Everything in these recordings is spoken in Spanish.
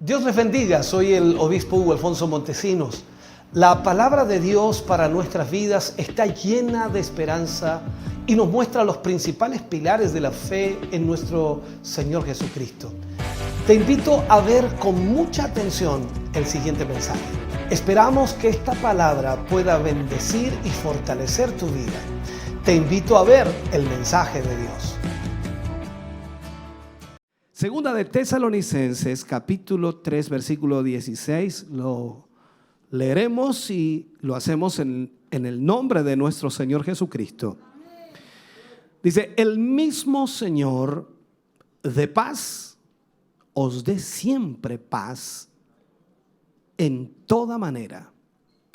Dios les bendiga, soy el obispo Hugo Alfonso Montesinos. La palabra de Dios para nuestras vidas está llena de esperanza y nos muestra los principales pilares de la fe en nuestro Señor Jesucristo. Te invito a ver con mucha atención el siguiente mensaje. Esperamos que esta palabra pueda bendecir y fortalecer tu vida. Te invito a ver el mensaje de Dios. Segunda de Tesalonicenses, capítulo 3, versículo 16, lo leeremos y lo hacemos en el nombre de nuestro Señor Jesucristo. Dice, el mismo Señor de paz os dé siempre paz en toda manera.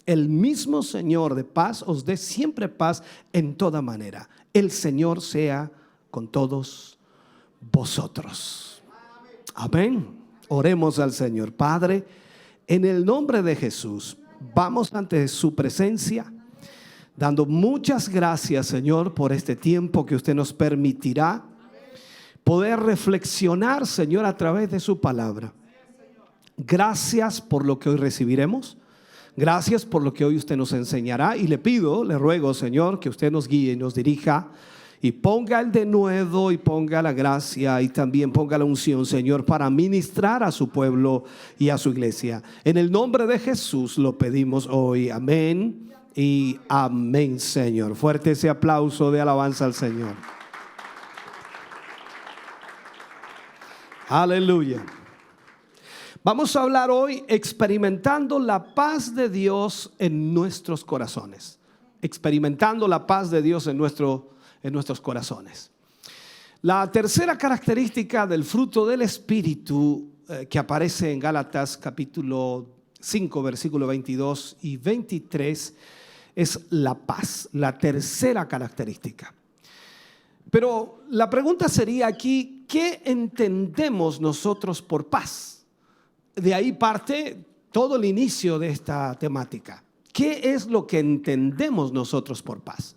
El mismo Señor de paz os dé siempre paz en toda manera. El Señor sea con todos vosotros. Amén. Oremos al Señor. Padre, en el nombre de Jesús, vamos ante su presencia, dando muchas gracias, Señor, por este tiempo que usted nos permitirá poder reflexionar, Señor, a través de su palabra. Gracias por lo que hoy recibiremos. Gracias por lo que hoy usted nos enseñará. Y le pido, le ruego, Señor, que usted nos guíe y nos dirija. Y ponga el denuedo y ponga la gracia y también ponga la unción, Señor, para ministrar a su pueblo y a su iglesia. En el nombre de Jesús lo pedimos hoy. Amén y amén, Señor. Fuerte ese aplauso de alabanza al Señor. Aleluya. Vamos a hablar hoy experimentando la paz de Dios en nuestros corazones. Experimentando la paz de Dios en nuestros corazones. La tercera característica del fruto del Espíritu que aparece en Gálatas capítulo 5 versículo 22 y 23 es la paz, la tercera característica. Pero la pregunta sería aquí, ¿qué entendemos nosotros por paz? De ahí parte todo el inicio de esta temática. ¿Qué es lo que entendemos nosotros por paz?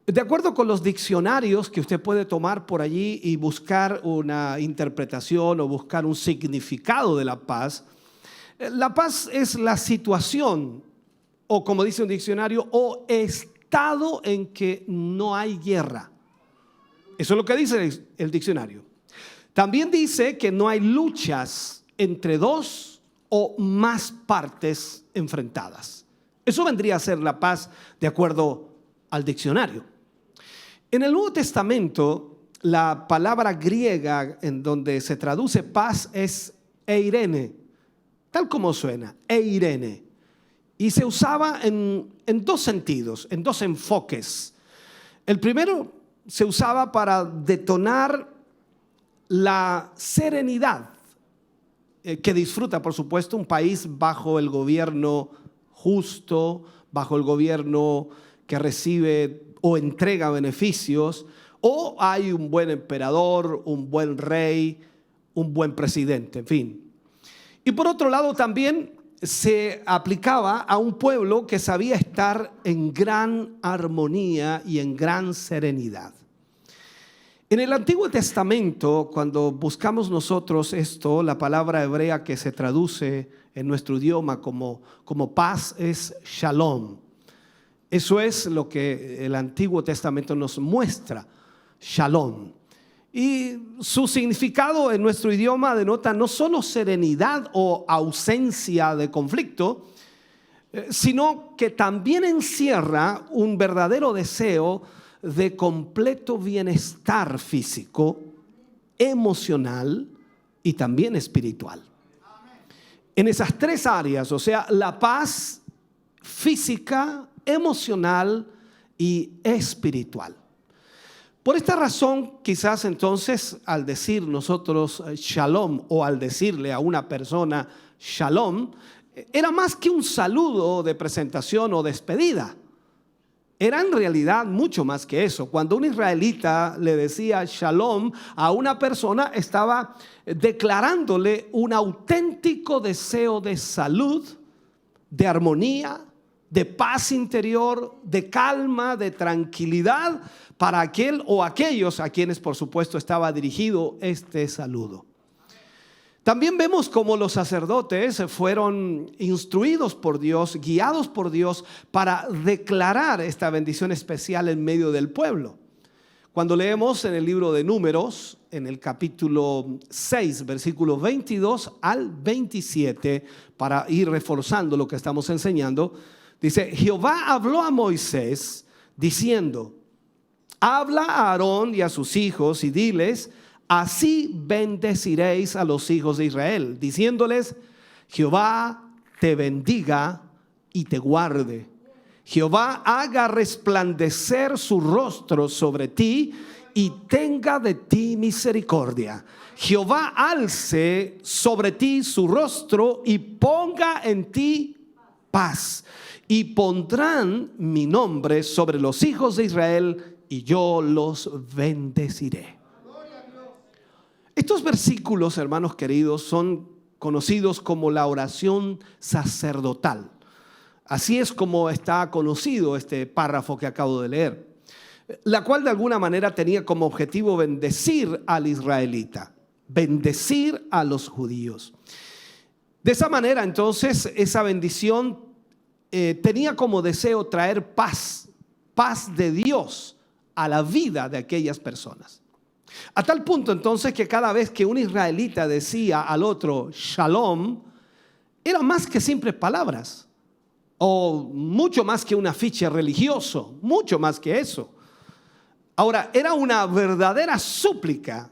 De acuerdo con los diccionarios que usted puede tomar por allí y buscar una interpretación o buscar un significado de la paz es la situación, o como dice un diccionario, o estado en que no hay guerra. Eso es lo que dice el diccionario. También dice que no hay luchas entre dos o más partes enfrentadas. Eso vendría a ser la paz de acuerdo al diccionario. En el Nuevo Testamento, la palabra griega en donde se traduce paz es eirene, tal como suena, eirene. Y se usaba en dos sentidos, en dos enfoques. El primero se usaba para detonar la serenidad que disfruta, por supuesto, un país bajo el gobierno justo, bajo el gobierno que recibe o entrega beneficios, o hay un buen emperador, un buen rey, un buen presidente, en fin. Y por otro lado también se aplicaba a un pueblo que sabía estar en gran armonía y en gran serenidad. En el Antiguo Testamento, cuando buscamos nosotros esto, la palabra hebrea que se traduce en nuestro idioma como paz es shalom. Eso es lo que el Antiguo Testamento nos muestra, shalom. Y su significado en nuestro idioma denota no solo serenidad o ausencia de conflicto, sino que también encierra un verdadero deseo de completo bienestar físico, emocional y también espiritual. En esas tres áreas, o sea, la paz física, emocional y espiritual. Por esta razón, quizás entonces al decir nosotros shalom o al decirle a una persona shalom, era más que un saludo de presentación o despedida. Era en realidad mucho más que eso. Cuando un israelita le decía shalom a una persona, estaba declarándole un auténtico deseo de salud, de armonía, de paz interior, de calma, de tranquilidad para aquel o aquellos a quienes por supuesto estaba dirigido este saludo. También vemos cómo los sacerdotes fueron instruidos por Dios, guiados por Dios para declarar esta bendición especial en medio del pueblo. Cuando leemos en el libro de Números, en el capítulo 6, versículos 22 al 27, para ir reforzando lo que estamos enseñando, dice: Jehová habló a Moisés diciendo: habla a Aarón y a sus hijos y diles: así bendeciréis a los hijos de Israel, diciéndoles: Jehová te bendiga y te guarde. Jehová haga resplandecer su rostro sobre ti y tenga de ti misericordia. Jehová alce sobre ti su rostro y ponga en ti paz. Y pondrán mi nombre sobre los hijos de Israel y yo los bendeciré. Estos versículos, hermanos queridos, son conocidos como la oración sacerdotal. Así es como está conocido este párrafo que acabo de leer, la cual de alguna manera tenía como objetivo bendecir al israelita, bendecir a los judíos. De esa manera, entonces, esa bendición tenía como deseo traer paz de Dios a la vida de aquellas personas. A tal punto entonces que cada vez que un israelita decía al otro shalom, era más que simples palabras, o mucho más que un afiche religioso, mucho más que eso. Ahora, era una verdadera súplica.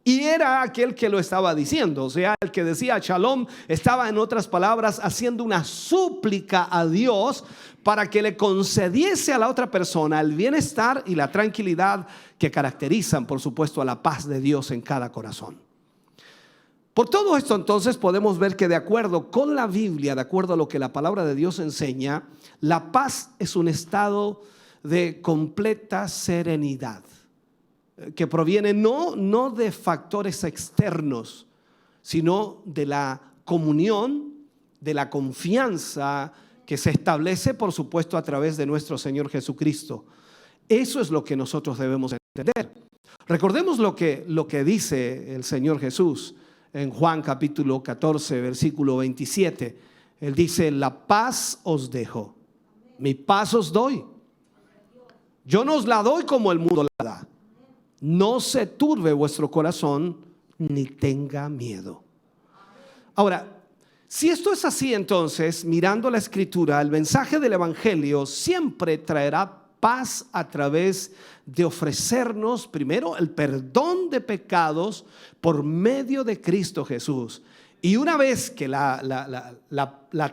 Y era aquel que lo estaba diciendo, o sea, el que decía shalom estaba, en otras palabras, haciendo una súplica a Dios para que le concediese a la otra persona el bienestar y la tranquilidad que caracterizan, por supuesto, a la paz de Dios en cada corazón. Por todo esto, entonces, podemos ver que de acuerdo con la Biblia, de acuerdo a lo que la palabra de Dios enseña, la paz es un estado de completa serenidad, que proviene no de factores externos, sino de la comunión, de la confianza que se establece, por supuesto, a través de nuestro Señor Jesucristo. Eso es lo que nosotros debemos entender. Recordemos lo que dice el Señor Jesús en Juan capítulo 14, versículo 27. Él dice: la paz os dejo, mi paz os doy. Yo no os la doy como el mundo la da. No se turbe vuestro corazón, ni tenga miedo. Ahora, si esto es así, entonces, mirando la Escritura, el mensaje del Evangelio siempre traerá paz a través de ofrecernos primero el perdón de pecados por medio de Cristo Jesús. Y una vez que la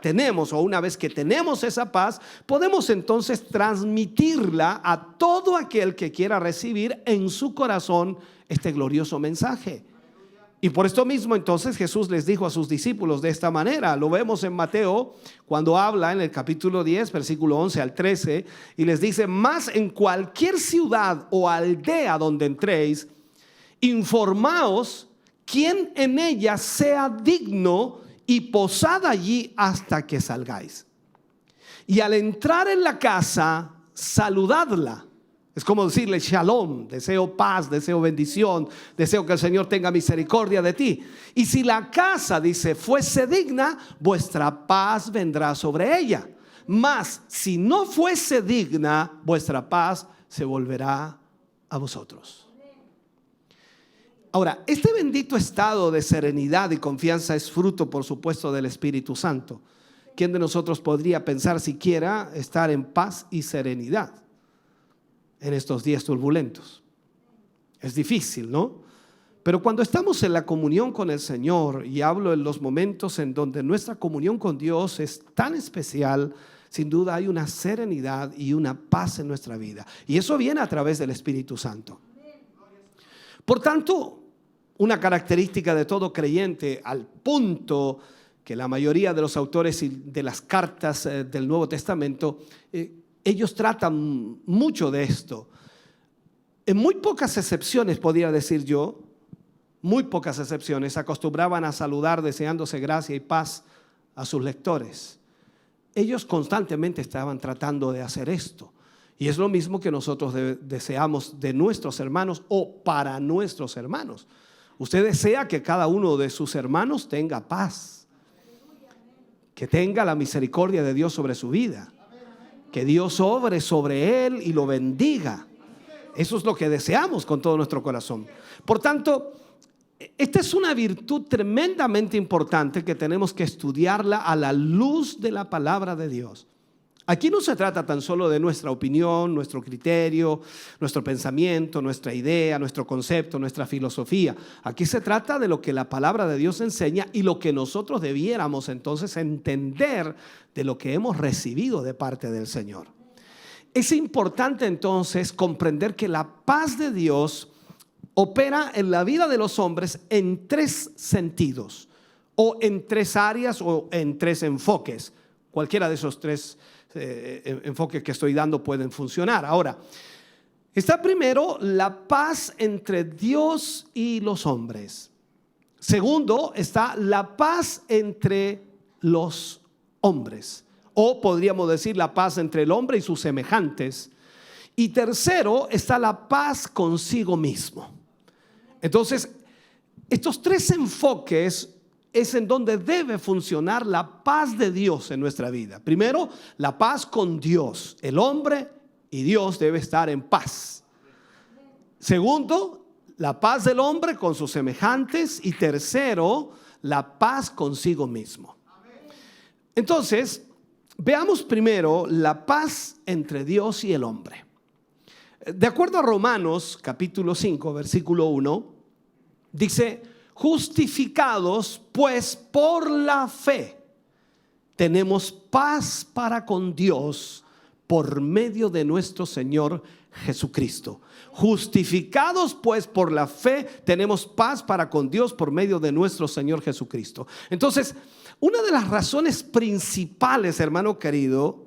tenemos, o una vez que tenemos esa paz, podemos entonces transmitirla a todo aquel que quiera recibir en su corazón este glorioso mensaje. Y por esto mismo entonces Jesús les dijo a sus discípulos de esta manera. Lo vemos en Mateo cuando habla en el capítulo 10, versículo 11 al 13, y les dice: mas en cualquier ciudad o aldea donde entréis, informaos quién en ella sea digno y posad allí hasta que salgáis. Y al entrar en la casa, saludadla. Es como decirle shalom, deseo paz, deseo bendición, deseo que el Señor tenga misericordia de ti. Y si la casa, dice, fuese digna, vuestra paz vendrá sobre ella. Mas si no fuese digna, vuestra paz se volverá a vosotros. Ahora, este bendito estado de serenidad y confianza es fruto, por supuesto, del Espíritu Santo. ¿Quién de nosotros podría pensar siquiera estar en paz y serenidad en estos días turbulentos? Es difícil, ¿no? Pero cuando estamos en la comunión con el Señor, y hablo en los momentos en donde nuestra comunión con Dios es tan especial, sin duda hay una serenidad y una paz en nuestra vida. Y eso viene a través del Espíritu Santo. Por tanto, una característica de todo creyente, al punto que la mayoría de los autores de las cartas del Nuevo Testamento, ellos tratan mucho de esto. En muy pocas excepciones, podría decir yo, muy pocas excepciones, acostumbraban a saludar deseándose gracia y paz a sus lectores. Ellos constantemente estaban tratando de hacer esto. Y es lo mismo que nosotros deseamos de nuestros hermanos o para nuestros hermanos. Usted desea que cada uno de sus hermanos tenga paz, que tenga la misericordia de Dios sobre su vida, que Dios obre sobre él y lo bendiga. Eso es lo que deseamos con todo nuestro corazón. Por tanto, esta es una virtud tremendamente importante que tenemos que estudiarla a la luz de la palabra de Dios. Aquí no se trata tan solo de nuestra opinión, nuestro criterio, nuestro pensamiento, nuestra idea, nuestro concepto, nuestra filosofía. Aquí se trata de lo que la palabra de Dios enseña y lo que nosotros debiéramos entonces entender de lo que hemos recibido de parte del Señor. Es importante entonces comprender que la paz de Dios opera en la vida de los hombres en tres sentidos, o en tres áreas, o en tres enfoques. Cualquiera de esos tres enfoques que estoy dando pueden funcionar. Ahora, está primero la paz entre Dios y los hombres. Segundo, está la paz entre los hombres, o podríamos decir la paz entre el hombre y sus semejantes. Y tercero, está la paz consigo mismo. Entonces, estos tres enfoques es en donde debe funcionar la paz de Dios en nuestra vida. Primero, la paz con Dios. El hombre y Dios debe estar en paz. Segundo, la paz del hombre con sus semejantes. Y tercero, la paz consigo mismo. Entonces, veamos primero la paz entre Dios y el hombre. De acuerdo a Romanos capítulo 5, versículo 1, dice: justificados pues por la fe, tenemos paz para con Dios por medio de nuestro Señor Jesucristo. Justificados pues por la fe, tenemos paz para con Dios por medio de nuestro Señor Jesucristo. Entonces, una de las razones principales, hermano querido,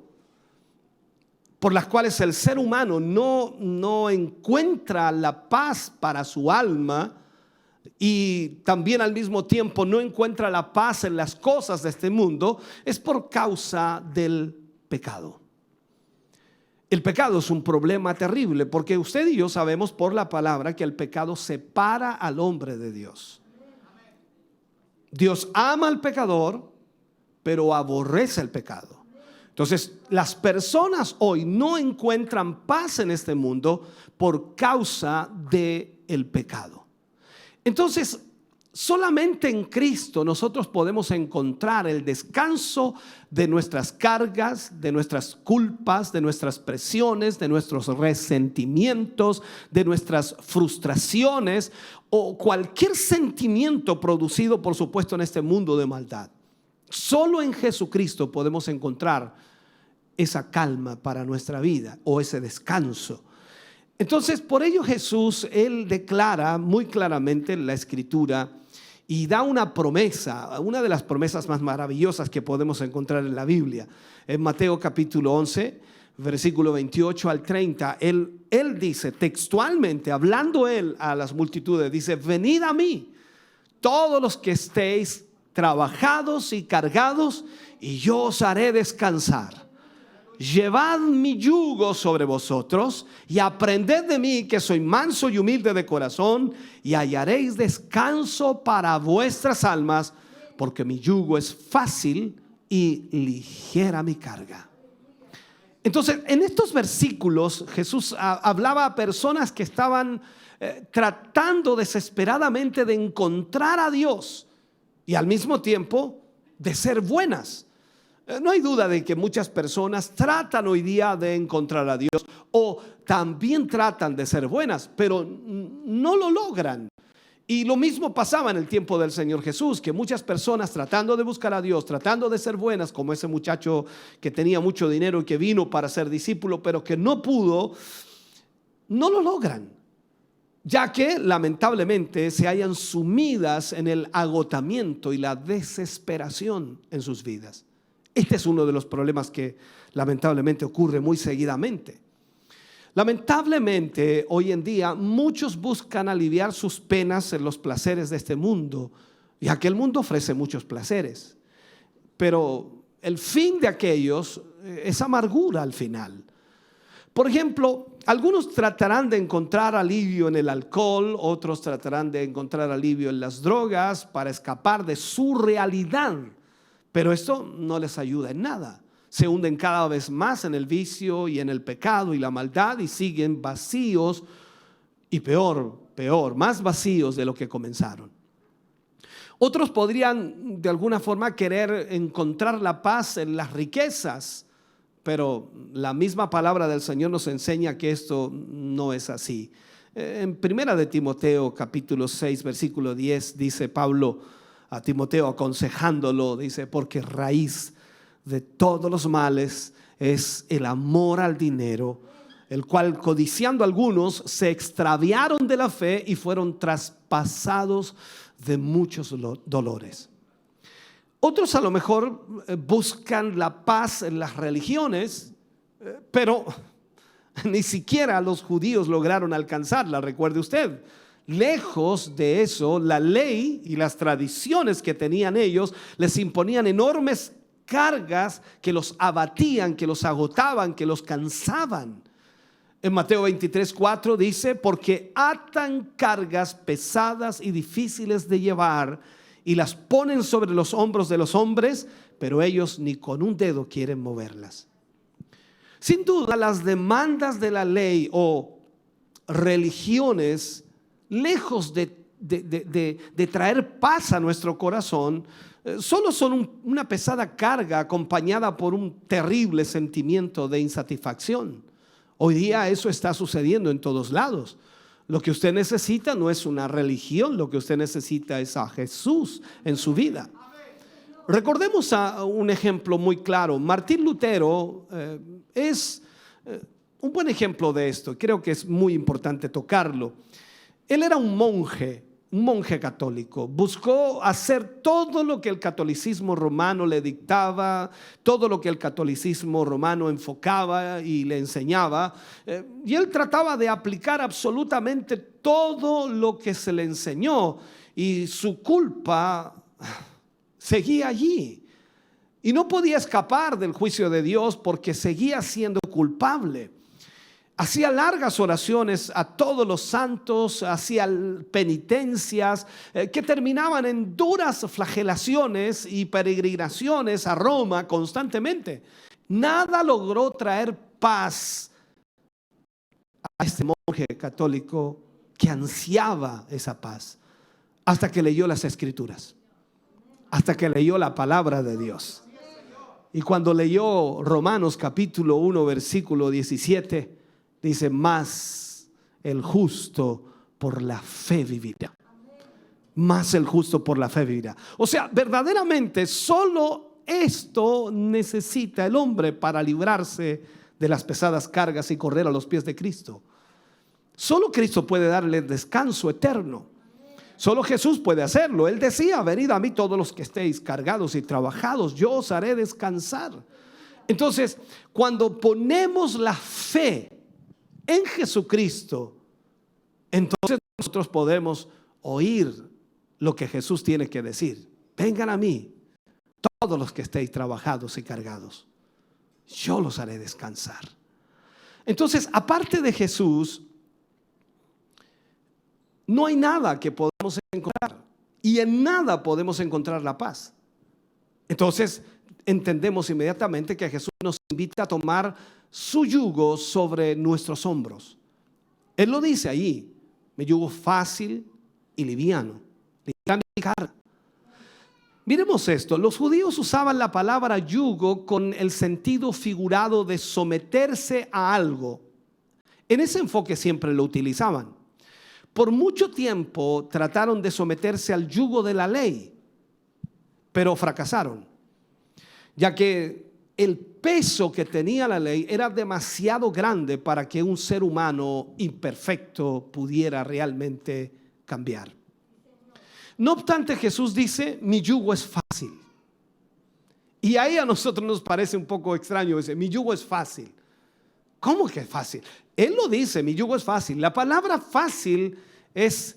por las cuales el ser humano no encuentra la paz para su alma, y también al mismo tiempo no encuentra la paz en las cosas de este mundo, es por causa del pecado. El pecado es un problema terrible, porque usted y yo sabemos por la palabra que el pecado separa al hombre de Dios. Dios ama al pecador, pero aborrece el pecado. Entonces, las personas hoy no encuentran paz en este mundo por causa del pecado. Entonces, solamente en Cristo nosotros podemos encontrar el descanso de nuestras cargas, de nuestras culpas, de nuestras presiones, de nuestros resentimientos, de nuestras frustraciones o cualquier sentimiento producido, por supuesto, en este mundo de maldad. Solo en Jesucristo podemos encontrar esa calma para nuestra vida o ese descanso. Entonces, por ello Jesús, Él declara muy claramente en la Escritura y da una promesa, una de las promesas más maravillosas que podemos encontrar en la Biblia. En Mateo capítulo 11, versículo 28 al 30, Él dice textualmente, hablando Él a las multitudes, dice: venid a mí, todos los que estéis trabajados y cargados, y yo os haré descansar. Llevad mi yugo sobre vosotros y aprended de mí, que soy manso y humilde de corazón, y hallaréis descanso para vuestras almas, porque mi yugo es fácil y ligera mi carga. Entonces, en estos versículos Jesús hablaba a personas que estaban tratando desesperadamente de encontrar a Dios y al mismo tiempo de ser buenas. No hay duda de que muchas personas tratan hoy día de encontrar a Dios o también tratan de ser buenas, pero no lo logran. Y lo mismo pasaba en el tiempo del Señor Jesús, que muchas personas tratando de buscar a Dios, tratando de ser buenas, como ese muchacho que tenía mucho dinero y que vino para ser discípulo, pero que no pudo, no lo logran, ya que lamentablemente se hallan sumidas en el agotamiento y la desesperación en sus vidas. Este es uno de los problemas que lamentablemente ocurre muy seguidamente. Lamentablemente, hoy en día muchos buscan aliviar sus penas en los placeres de este mundo, ya que el mundo ofrece muchos placeres. Pero el fin de aquellos es amargura al final. Por ejemplo, algunos tratarán de encontrar alivio en el alcohol, otros tratarán de encontrar alivio en las drogas para escapar de su realidad, pero esto no les ayuda en nada. Se hunden cada vez más en el vicio y en el pecado y la maldad y siguen vacíos y peor, más vacíos de lo que comenzaron. Otros podrían de alguna forma querer encontrar la paz en las riquezas, pero la misma palabra del Señor nos enseña que esto no es así. En primera de Timoteo capítulo 6 versículo 10 dice Pablo a Timoteo aconsejándolo, dice: porque raíz de todos los males es el amor al dinero, el cual codiciando algunos se extraviaron de la fe y fueron traspasados de muchos dolores. Otros a lo mejor buscan la paz en las religiones, pero ni siquiera los judíos lograron alcanzarla, recuerde usted. Lejos de eso, la ley y las tradiciones que tenían ellos les imponían enormes cargas que los abatían, que los agotaban, que los cansaban. En Mateo 23:4 dice: porque atan cargas pesadas y difíciles de llevar y las ponen sobre los hombros de los hombres, pero ellos ni con un dedo quieren moverlas. Sin duda, las demandas de la ley o religiones, lejos de traer paz a nuestro corazón, solo son una pesada carga acompañada por un terrible sentimiento de insatisfacción. Hoy día eso está sucediendo en todos lados. Lo que usted necesita no es una religión, lo que usted necesita es a Jesús en su vida. Recordemos a un ejemplo muy claro. Martín Lutero es un buen ejemplo de esto. Creo que es muy importante tocarlo. Él era un monje católico. Buscó hacer todo lo que el catolicismo romano le dictaba, todo lo que el catolicismo romano enfocaba y le enseñaba. Y él trataba de aplicar absolutamente todo lo que se le enseñó. Y su culpa seguía allí. Y no podía escapar del juicio de Dios porque seguía siendo culpable. Hacía largas oraciones a todos los santos, hacía penitencias que terminaban en duras flagelaciones y peregrinaciones a Roma constantemente. Nada logró traer paz a este monje católico que ansiaba esa paz, hasta que leyó las Escrituras, hasta que leyó la palabra de Dios. Y cuando leyó Romanos capítulo 1 versículo 17, dice: más el justo por la fe vivirá. Más el justo por la fe vivirá. O sea, verdaderamente solo esto necesita el hombre para librarse de las pesadas cargas y correr a los pies de Cristo. Solo Cristo puede darle descanso eterno. Solo Jesús puede hacerlo. Él decía: venid a mí todos los que estéis cargados y trabajados, yo os haré descansar. Entonces, cuando ponemos la fe en Jesucristo, entonces nosotros podemos oír lo que Jesús tiene que decir. Vengan a mí todos los que estéis trabajados y cargados, yo los haré descansar. Entonces, aparte de Jesús, no hay nada que podamos encontrar, y en nada podemos encontrar la paz. Entonces entendemos inmediatamente que Jesús nos invita a tomar su yugo sobre nuestros hombros. Él lo dice allí: mi yugo fácil y liviano, liviana mi carga. Miremos esto. Los judíos usaban la palabra yugo con el sentido figurado de someterse a algo. En ese enfoque siempre lo utilizaban. Por mucho tiempo trataron de someterse al yugo de la ley, pero fracasaron, ya que el peso que tenía la ley era demasiado grande para que un ser humano imperfecto pudiera realmente cambiar. No obstante, Jesús dice: mi yugo es fácil. Y ahí a nosotros nos parece un poco extraño ese: mi yugo es fácil. ¿Cómo que es fácil? Él lo dice: mi yugo es fácil. La palabra fácil es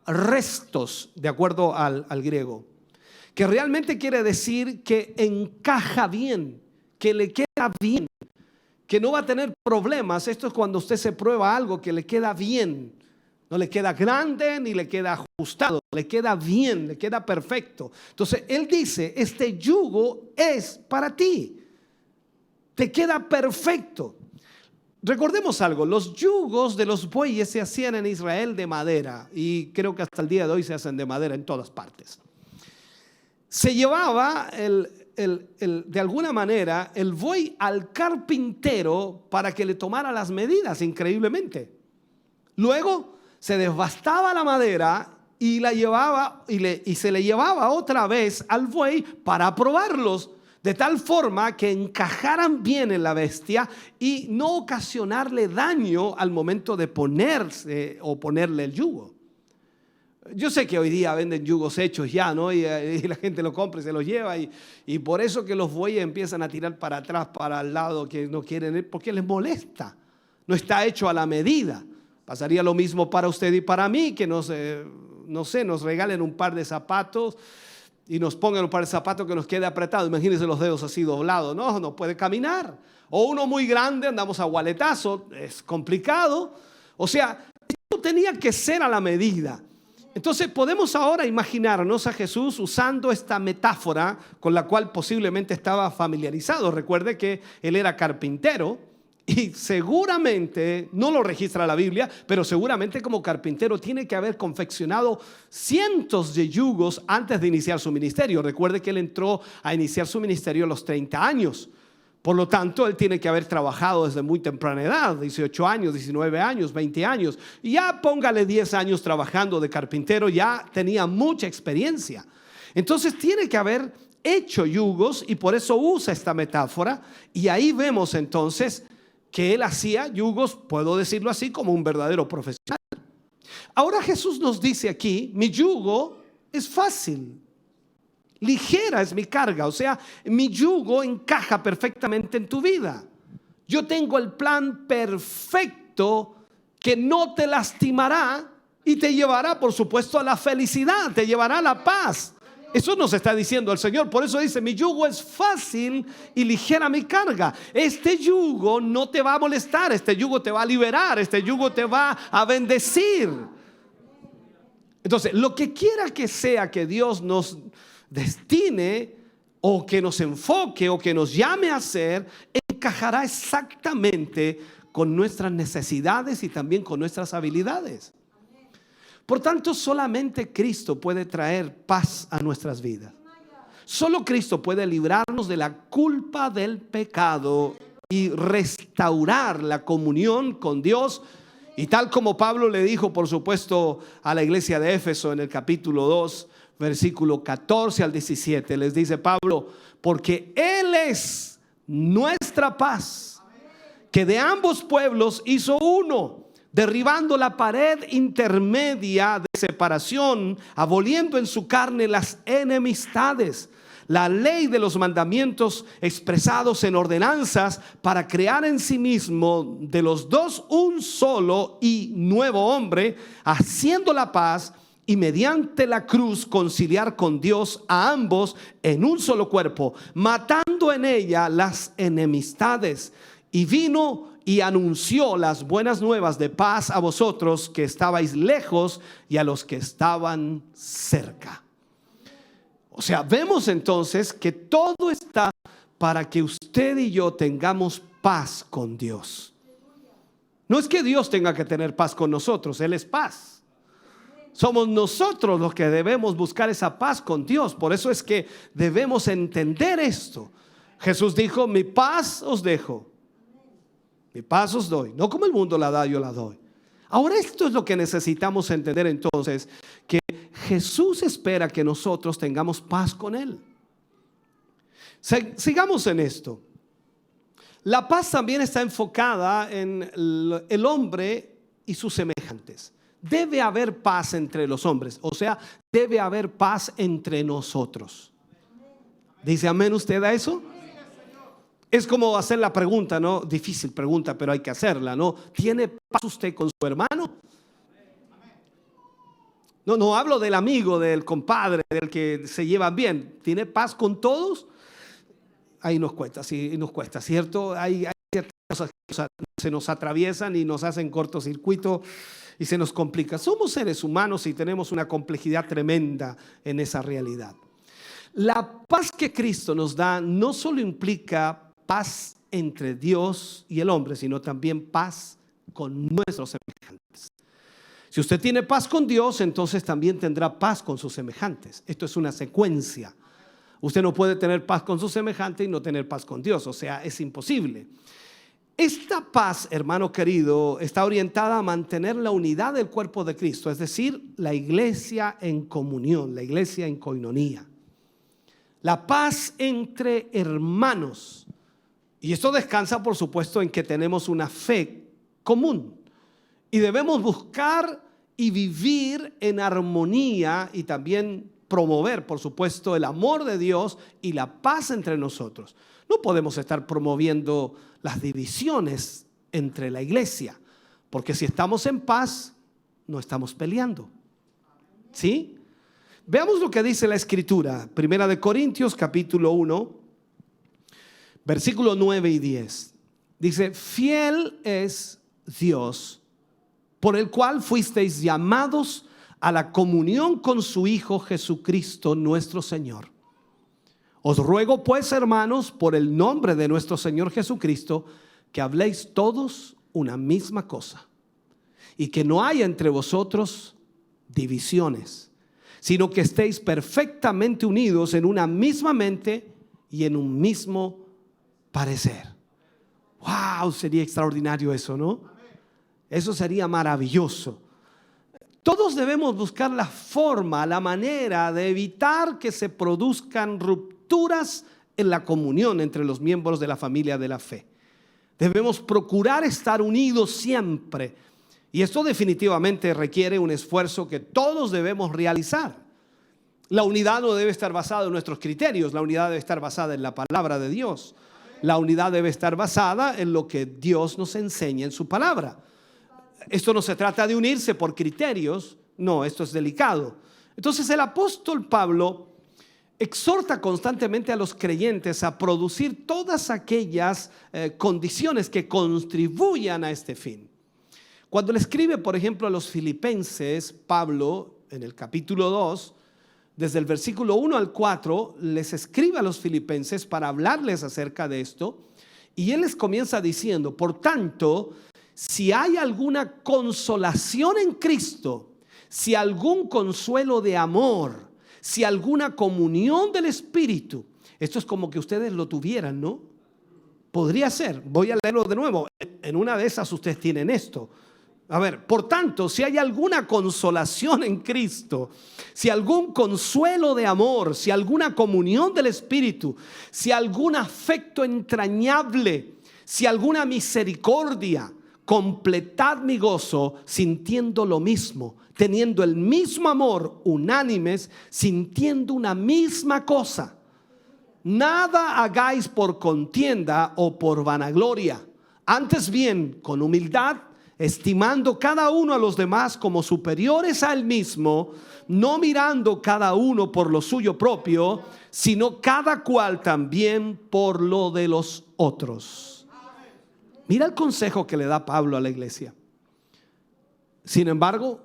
restos, de acuerdo al griego, que realmente quiere decir que encaja bien, que le queda bien, que no va a tener problemas. Esto es cuando usted se prueba algo que le queda bien. No le queda grande ni le queda ajustado, le queda bien, le queda perfecto. Entonces Él dice, este yugo es para ti. Te queda perfecto. Recordemos algo, los yugos de los bueyes se hacían en Israel de madera y creo que hasta el día de hoy se hacen de madera en todas partes. Se llevaba de alguna manera el buey al carpintero para que le tomara las medidas, increíblemente. Luego se desbastaba la madera y la llevaba y se le llevaba otra vez al buey para probarlos, de tal forma que encajaran bien en la bestia y no ocasionarle daño al momento de ponerse o ponerle el yugo. Yo sé que hoy día venden yugos hechos ya, ¿no? Y la gente lo compra y se los lleva y por eso que los bueyes empiezan a tirar para atrás, para el lado que no quieren ir, porque les molesta. No está hecho a la medida. Pasaría lo mismo para usted y para mí, que nos regalen un par de zapatos y nos pongan un par de zapatos que nos quede apretado. Imagínense los dedos así doblados, no puede caminar. O uno muy grande, andamos a gualetazo, es complicado. O sea, esto tenía que ser a la medida. Entonces podemos ahora imaginarnos a Jesús usando esta metáfora con la cual posiblemente estaba familiarizado. Recuerde que Él era carpintero y seguramente, no lo registra la Biblia, pero seguramente como carpintero tiene que haber confeccionado cientos de yugos antes de iniciar su ministerio. Recuerde que Él entró a iniciar su ministerio a los 30 años. Por lo tanto, Él tiene que haber trabajado desde muy temprana edad, 18 años, 19 años, 20 años. Y ya póngale 10 años trabajando de carpintero, ya tenía mucha experiencia. Entonces tiene que haber hecho yugos y por eso usa esta metáfora. Y ahí vemos entonces que Él hacía yugos, puedo decirlo así, como un verdadero profesional. Ahora Jesús nos dice aquí, mi yugo es fácil. Ligera es mi carga, o sea, mi yugo encaja perfectamente en tu vida. Yo tengo el plan perfecto que no te lastimará y te llevará, por supuesto, a la felicidad, te llevará a la paz. Eso nos está diciendo el Señor. Por eso dice, mi yugo es fácil y ligera mi carga. Este yugo no te va a molestar, este yugo te va a liberar, este yugo te va a bendecir. Entonces, lo que quiera que sea que Dios nos destine o que nos enfoque o que nos llame a hacer, encajará exactamente con nuestras necesidades y también con nuestras habilidades. Por tanto, solamente Cristo puede traer paz a nuestras vidas. Solo Cristo puede librarnos de la culpa del pecado y restaurar la comunión con Dios. Y tal como Pablo le dijo, por supuesto, a la iglesia de Éfeso en el capítulo 2, versículo 14 al 17, les dice Pablo, porque Él es nuestra paz, que de ambos pueblos hizo uno, derribando la pared intermedia de separación, aboliendo en su carne las enemistades, la ley de los mandamientos expresados en ordenanzas, para crear en sí mismo de los dos un solo y nuevo hombre, haciendo la paz, y mediante la cruz conciliar con Dios a ambos en un solo cuerpo, matando en ella las enemistades. Y vino y anunció las buenas nuevas de paz a vosotros que estabais lejos y a los que estaban cerca. O sea, vemos entonces que todo está para que usted y yo tengamos paz con Dios. No es que Dios tenga que tener paz con nosotros, Él es paz. Somos nosotros los que debemos buscar esa paz con Dios. Por eso es que debemos entender esto. Jesús dijo, mi paz os dejo, mi paz os doy. No como el mundo la da, yo la doy. Ahora esto es lo que necesitamos entender entonces, que Jesús espera que nosotros tengamos paz con Él. Sigamos en esto. La paz también está enfocada en el hombre y sus semejantes. Debe haber paz entre los hombres, o sea, debe haber paz entre nosotros. ¿Dice amén usted a eso? Es como hacer la pregunta, ¿no? Difícil pregunta, pero hay que hacerla, ¿no? ¿Tiene paz usted con su hermano? No hablo del amigo, del compadre, del que se llevan bien. ¿Tiene paz con todos? Ahí nos cuesta, sí, nos cuesta, ¿cierto? Hay ciertas cosas que se nos atraviesan y nos hacen cortocircuito y se nos complica. Somos seres humanos y tenemos una complejidad tremenda en esa realidad. La paz que Cristo nos da no solo implica paz entre Dios y el hombre, sino también paz con nuestros semejantes. Si usted tiene paz con Dios, entonces también tendrá paz con sus semejantes. Esto es una secuencia. Usted no puede tener paz con su semejante y no tener paz con Dios. O sea, es imposible. Esta paz, hermano querido, está orientada a mantener la unidad del cuerpo de Cristo, es decir, la iglesia en comunión, la iglesia en coinonía. La paz entre hermanos. Y esto descansa, por supuesto, en que tenemos una fe común. Y debemos buscar y vivir en armonía y también promover, por supuesto, el amor de Dios y la paz entre nosotros. No podemos estar promoviendo las divisiones entre la iglesia, porque si estamos en paz, no estamos peleando. ¿Sí? Veamos lo que dice la Escritura. Primera de Corintios, capítulo 1, versículo 9 y 10. Dice: fiel es Dios, por el cual fuisteis llamados a la comunión con su Hijo Jesucristo nuestro Señor. Os ruego pues, hermanos, por el nombre de nuestro Señor Jesucristo, que habléis todos una misma cosa, y que no haya entre vosotros divisiones, sino que estéis perfectamente unidos en una misma mente y en un mismo parecer. ¡Wow! Sería extraordinario eso, ¿no? Eso sería maravilloso. Todos debemos buscar la forma, la manera de evitar que se produzcan rupturas en la comunión entre los miembros de la familia de la fe. Debemos procurar estar unidos siempre. Y esto definitivamente requiere un esfuerzo que todos debemos realizar. La unidad no debe estar basada en nuestros criterios. La unidad debe estar basada en la palabra de Dios. La unidad debe estar basada en lo que Dios nos enseña en su palabra. Esto no se trata de unirse por criterios, no, esto es delicado. Entonces el apóstol Pablo exhorta constantemente a los creyentes a producir todas aquellas condiciones que contribuyan a este fin. Cuando le escribe, por ejemplo, a los filipenses, Pablo, en el capítulo 2, desde el versículo 1 al 4, les escribe a los filipenses para hablarles acerca de esto, y él les comienza diciendo: por tanto, si hay alguna consolación en Cristo, si algún consuelo de amor, si alguna comunión del Espíritu, esto es como que ustedes lo tuvieran, ¿no? Podría ser, voy a leerlo de nuevo, en una de esas ustedes tienen esto. A ver, por tanto, si hay alguna consolación en Cristo, si algún consuelo de amor, si alguna comunión del Espíritu, si algún afecto entrañable, si alguna misericordia, completad mi gozo sintiendo lo mismo, teniendo el mismo amor, unánimes, sintiendo una misma cosa. Nada hagáis por contienda o por vanagloria, antes bien con humildad, estimando cada uno a los demás como superiores a él mismo, no mirando cada uno por lo suyo propio, sino cada cual también por lo de los otros. Mira el consejo que le da Pablo a la iglesia. Sin embargo,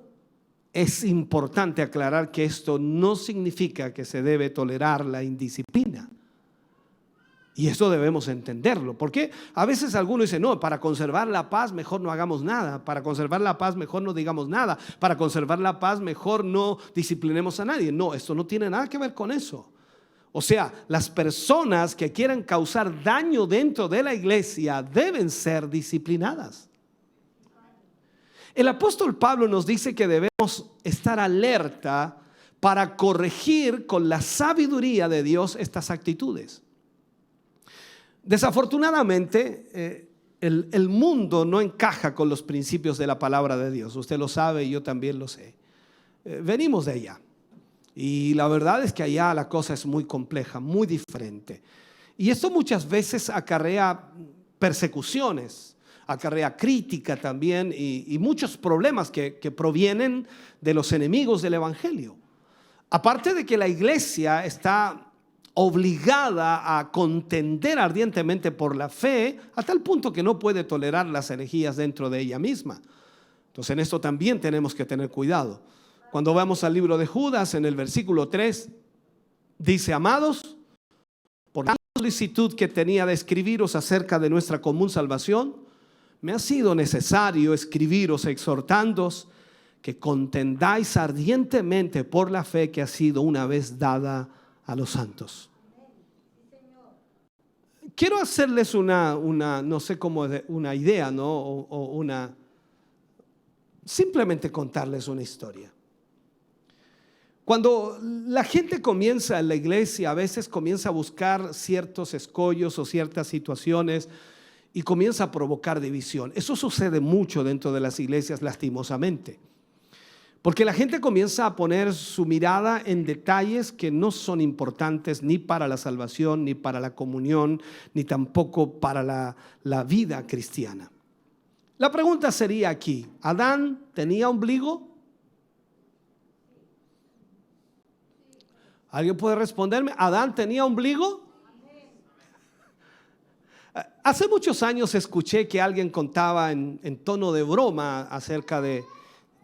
es importante aclarar que esto no significa que se debe tolerar la indisciplina. Y eso debemos entenderlo, porque a veces algunos dicen: no, para conservar la paz mejor no hagamos nada, para conservar la paz mejor no digamos nada, para conservar la paz mejor no disciplinemos a nadie. No, esto no tiene nada que ver con eso. O sea, las personas que quieran causar daño dentro de la iglesia deben ser disciplinadas. El apóstol Pablo nos dice que debemos estar alerta para corregir con la sabiduría de Dios estas actitudes. Desafortunadamente, el mundo no encaja con los principios de la palabra de Dios. Usted lo sabe y yo también lo sé. Venimos de allá. Y la verdad es que allá la cosa es muy compleja, muy diferente. Y esto muchas veces acarrea persecuciones, acarrea crítica también y muchos problemas que provienen de los enemigos del evangelio. Aparte de que la iglesia está obligada a contender ardientemente por la fe, hasta el punto que no puede tolerar las herejías dentro de ella misma. Entonces en esto también tenemos que tener cuidado. Cuando vamos al libro de Judas, en el versículo 3, dice: amados, por la solicitud que tenía de escribiros acerca de nuestra común salvación, me ha sido necesario escribiros exhortándoos que contendáis ardientemente por la fe que ha sido una vez dada a los santos. Quiero hacerles una no sé cómo, una idea, ¿no? O simplemente contarles una historia. Cuando la gente comienza en la iglesia, a veces comienza a buscar ciertos escollos o ciertas situaciones y comienza a provocar división. Eso sucede mucho dentro de las iglesias, lastimosamente. Porque la gente comienza a poner su mirada en detalles que no son importantes ni para la salvación, ni para la comunión, ni tampoco para la vida cristiana. La pregunta sería aquí: ¿Adán tenía ombligo? ¿Alguien puede responderme? ¿Adán tenía ombligo? Hace muchos años escuché que alguien contaba en tono de broma acerca de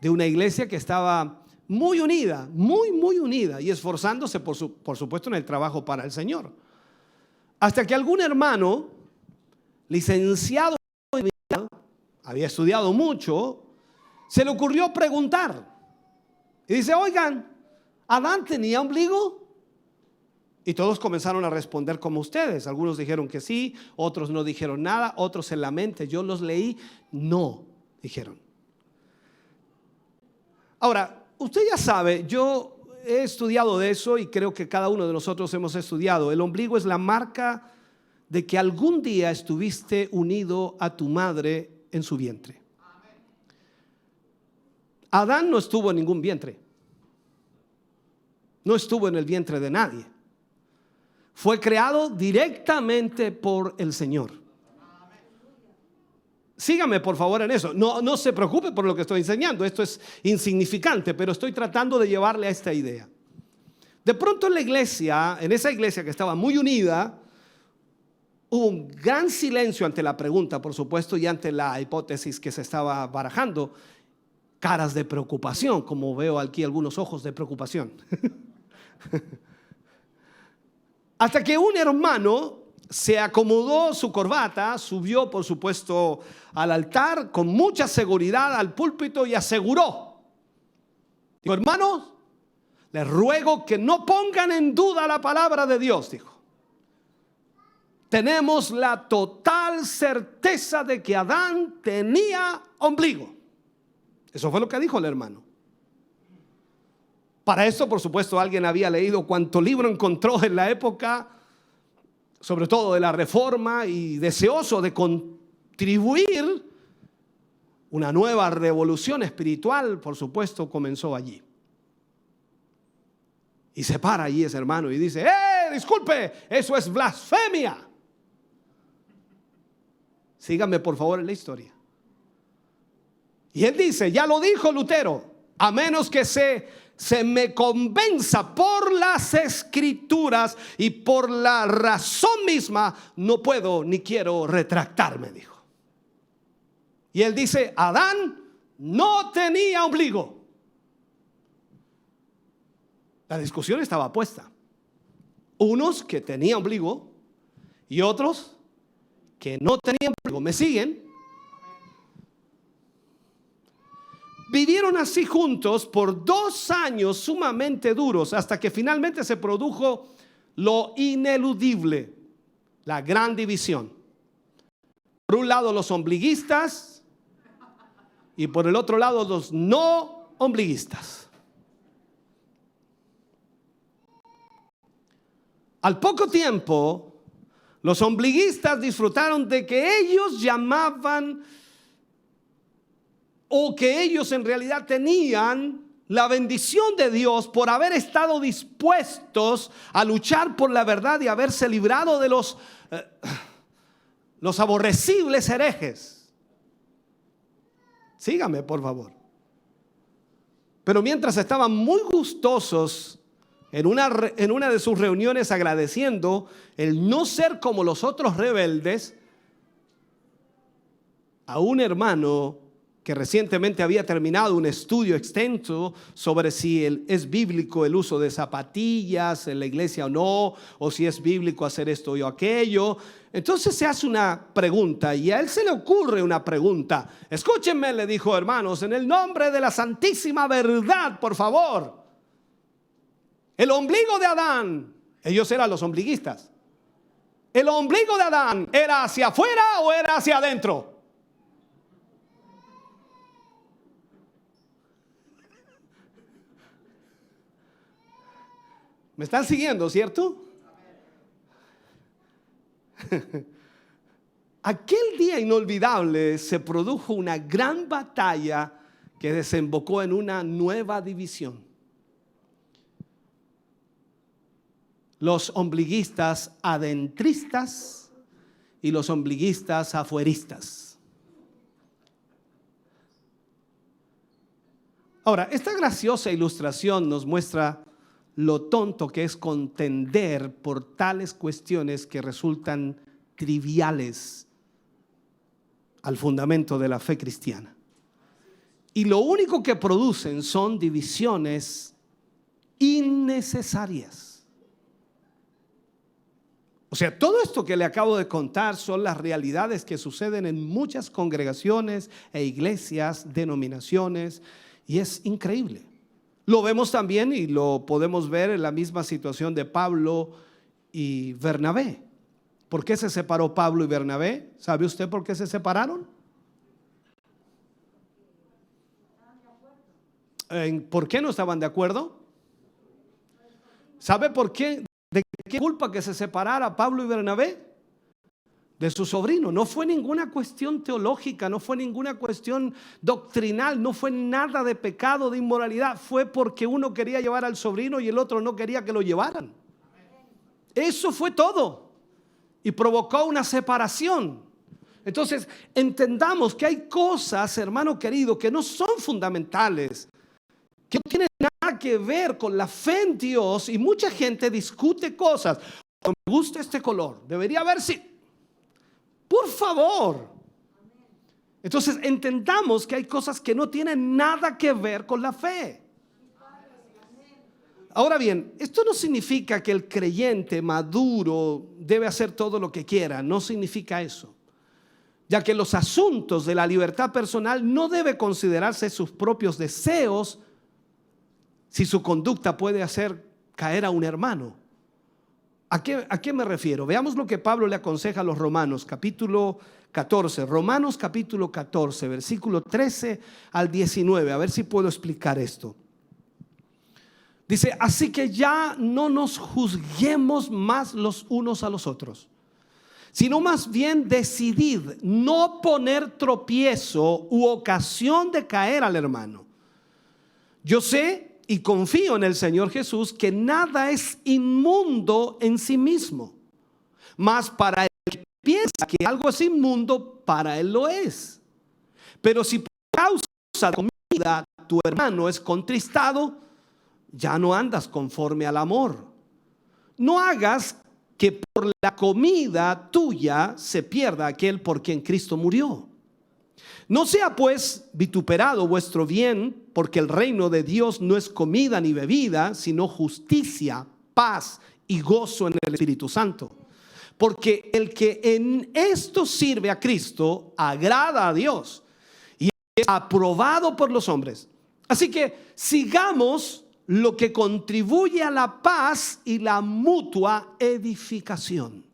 una iglesia que estaba muy unida, muy unida y esforzándose por supuesto en el trabajo para el Señor. Hasta que algún hermano, licenciado, había estudiado mucho, se le ocurrió preguntar. Y dice: oigan, ¿Adán tenía ombligo? Y todos comenzaron a responder como ustedes. Algunos dijeron que sí, otros no dijeron nada, otros en la mente. Yo los leí, no, dijeron. Ahora, usted ya sabe, yo he estudiado de eso y creo que cada uno de nosotros hemos estudiado. El ombligo es la marca de que algún día estuviste unido a tu madre en su vientre. Adán no estuvo en ningún vientre. No estuvo en el vientre de nadie. Fue creado directamente por el Señor. Sígame por favor en eso. No se preocupe por lo que estoy enseñando. Esto es insignificante, pero estoy tratando de llevarle a esta idea. De pronto en la iglesia, en esa iglesia que estaba muy unida, hubo un gran silencio ante la pregunta, por supuesto, y ante la hipótesis que se estaba barajando. Caras de preocupación, como veo aquí algunos ojos de preocupación. Hasta que un hermano se acomodó su corbata, subió por supuesto al altar con mucha seguridad al púlpito y aseguró: dijo, hermanos, les ruego que no pongan en duda la palabra de Dios, dijo. Tenemos la total certeza de que Adán tenía ombligo. Eso fue lo que dijo el hermano. Para esto, por supuesto, alguien había leído cuanto libro encontró en la época, sobre todo de la Reforma, y deseoso de contribuir una nueva revolución espiritual, por supuesto, comenzó allí. Y se para allí ese hermano y dice: disculpe, eso es blasfemia. Síganme por favor en la historia. Y él dice: ya lo dijo Lutero, a menos que se me convenza por las escrituras y por la razón misma, no puedo ni quiero retractarme, dijo. Y él dice: Adán no tenía ombligo. La discusión estaba puesta. Unos que tenían ombligo y otros que no tenían ombligo. ¿Me siguen? Vivieron así juntos por 2 años sumamente duros, hasta que finalmente se produjo lo ineludible, la gran división. Por un lado los ombliguistas y por el otro lado los no ombliguistas. Al poco tiempo, los ombliguistas disfrutaron de que ellos llamaban, o que ellos en realidad tenían la bendición de Dios por haber estado dispuestos a luchar por la verdad y haberse librado de los aborrecibles herejes. Sígame por favor. Pero mientras estaban muy gustosos en una de sus reuniones agradeciendo el no ser como los otros rebeldes, a un hermano que recientemente había terminado un estudio extenso sobre si es bíblico el uso de zapatillas en la iglesia o no, o si es bíblico hacer esto o aquello. Entonces se hace una pregunta y a él se le ocurre una pregunta. Escúchenme, le dijo, hermanos, en el nombre de la santísima verdad, por favor. El ombligo de Adán, ellos eran los ombliguistas. ¿El ombligo de Adán era hacia afuera o era hacia adentro? ¿Me están siguiendo, cierto? Aquel día inolvidable se produjo una gran batalla que desembocó en una nueva división. Los ombliguistas adentristas y los ombliguistas afueristas. Ahora, esta graciosa ilustración nos muestra lo tonto que es contender por tales cuestiones que resultan triviales al fundamento de la fe cristiana. Y lo único que producen son divisiones innecesarias. O sea, todo esto que le acabo de contar son las realidades que suceden en muchas congregaciones e iglesias, denominaciones, y es increíble. Lo vemos también y lo podemos ver en la misma situación de Pablo y Bernabé. ¿Por qué se separó Pablo y Bernabé? ¿Sabe usted por qué se separaron? ¿Por qué no estaban de acuerdo? ¿Sabe por qué? ¿De qué culpa que se separara Pablo y Bernabé? De su sobrino. No fue ninguna cuestión teológica, no fue ninguna cuestión doctrinal, no fue nada de pecado, de inmoralidad. Fue porque uno quería llevar al sobrino y el otro no quería que lo llevaran. Eso fue todo. Y provocó una separación. Entonces, entendamos que hay cosas, hermano querido, que no son fundamentales, que no tienen nada que ver con la fe en Dios, y mucha gente discute cosas. Me gusta este color, debería ver si... Por favor. Entonces entendamos que hay cosas que no tienen nada que ver con la fe. Ahora bien, esto no significa que el creyente maduro debe hacer todo lo que quiera. No significa eso. Ya que los asuntos de la libertad personal no debe considerarse sus propios deseos si su conducta puede hacer caer a un hermano. ¿A qué me refiero? Veamos lo que Pablo le aconseja a los Romanos, capítulo 14. Romanos capítulo 14, versículo 13 al 19. A ver si puedo explicar esto. Dice, así que ya no nos juzguemos más los unos a los otros, sino más bien decidid no poner tropiezo u ocasión de caer al hermano. Yo sé y confío en el Señor Jesús que nada es inmundo en sí mismo, mas para el que piensa que algo es inmundo, para él lo es. Pero si por causa de comida tu hermano es contristado, ya no andas conforme al amor. No hagas que por la comida tuya se pierda aquel por quien Cristo murió. No sea pues vituperado vuestro bien, porque el reino de Dios no es comida ni bebida, sino justicia, paz y gozo en el Espíritu Santo. Porque el que en esto sirve a Cristo agrada a Dios y es aprobado por los hombres. Así que sigamos lo que contribuye a la paz y la mutua edificación.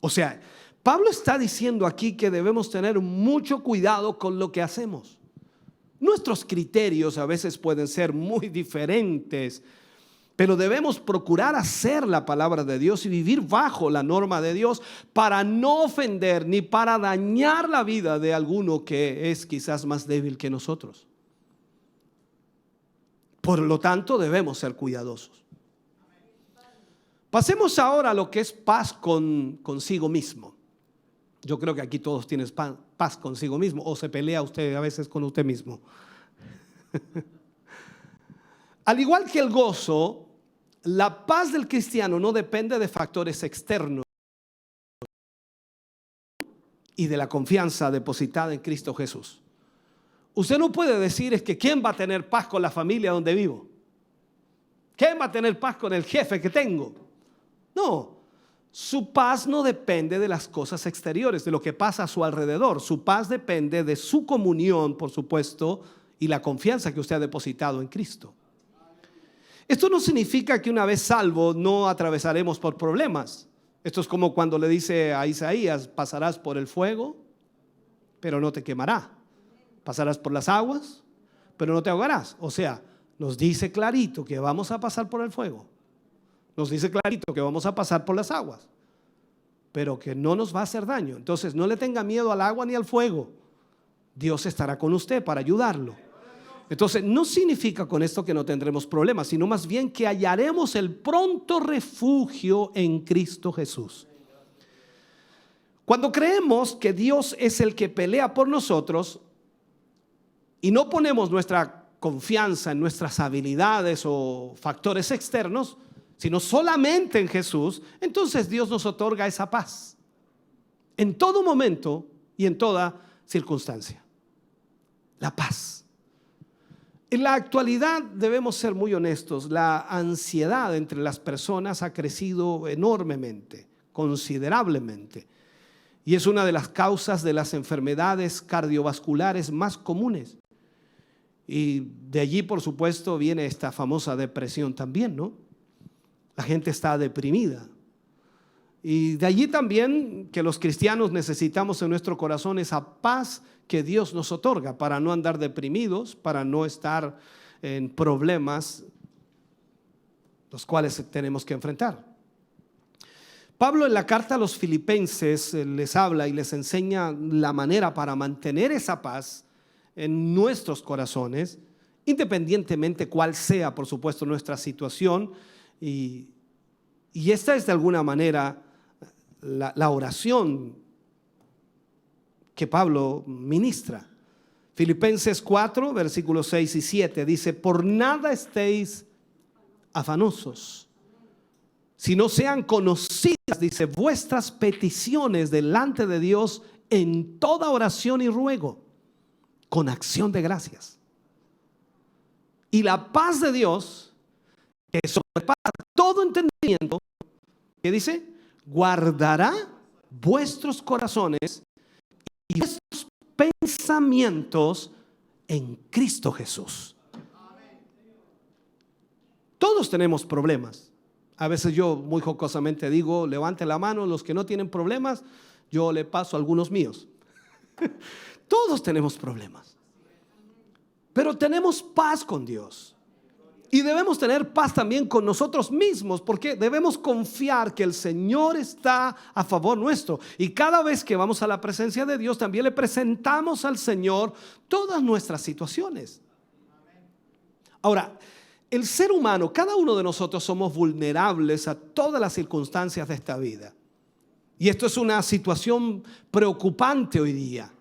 O sea, Pablo está diciendo aquí que debemos tener mucho cuidado con lo que hacemos. Nuestros criterios a veces pueden ser muy diferentes, pero debemos procurar hacer la palabra de Dios y vivir bajo la norma de Dios para no ofender ni para dañar la vida de alguno que es quizás más débil que nosotros. Por lo tanto, debemos ser cuidadosos. Pasemos ahora a lo que es paz consigo mismo. Yo creo que aquí todos tienen paz consigo mismo, o se pelea usted a veces con usted mismo. Al igual que el gozo, la paz del cristiano no depende de factores externos y de la confianza depositada en Cristo Jesús. Usted no puede decir es que ¿quién va a tener paz con la familia donde vivo? ¿Quién va a tener paz con el jefe que tengo? No, su paz no depende de las cosas exteriores, de lo que pasa a su alrededor. Su paz depende de su comunión, por supuesto, y la confianza que usted ha depositado en Cristo. Esto no significa que una vez salvo no atravesaremos por problemas. Esto es como cuando le dice a Isaías, pasarás por el fuego, pero no te quemará. Pasarás por las aguas, pero no te ahogarás. O sea, nos dice clarito que vamos a pasar por el fuego. Nos dice clarito que vamos a pasar por las aguas, pero que no nos va a hacer daño. Entonces, no le tenga miedo al agua ni al fuego. Dios estará con usted para ayudarlo. Entonces, no significa con esto que no tendremos problemas, sino más bien que hallaremos el pronto refugio en Cristo Jesús. Cuando creemos que Dios es el que pelea por nosotros y no ponemos nuestra confianza en nuestras habilidades o factores externos, sino solamente en Jesús, entonces Dios nos otorga esa paz en todo momento y en toda circunstancia. La paz. En la actualidad debemos ser muy honestos, la ansiedad entre las personas ha crecido enormemente, considerablemente, y es una de las causas de las enfermedades cardiovasculares más comunes. Y de allí, por supuesto, viene esta famosa depresión también, ¿no? La gente está deprimida. Y de allí también que los cristianos necesitamos en nuestro corazón esa paz que Dios nos otorga para no andar deprimidos, para no estar en problemas los cuales tenemos que enfrentar. Pablo en la carta a los Filipenses les habla y les enseña la manera para mantener esa paz en nuestros corazones, independientemente cuál sea, por supuesto, nuestra situación. Y esta es de alguna manera la oración que Pablo ministra. Filipenses 4, versículos 6 y 7 dice: por nada estéis afanosos, si no sean conocidas, dice, vuestras peticiones delante de Dios en toda oración y ruego, con acción de gracias. Y la paz de Dios, que sobrepasa todo entendimiento, ¿qué dice? Guardará vuestros corazones y vuestros pensamientos en Cristo Jesús. Todos tenemos problemas. A veces yo muy jocosamente digo, levante la mano los que no tienen problemas, yo le paso algunos míos. Todos tenemos problemas, pero tenemos paz con Dios. Y debemos tener paz también con nosotros mismos, porque debemos confiar que el Señor está a favor nuestro. Y cada vez que vamos a la presencia de Dios, también le presentamos al Señor todas nuestras situaciones. Ahora, el ser humano, cada uno de nosotros somos vulnerables a todas las circunstancias de esta vida. Y esto es una situación preocupante hoy día.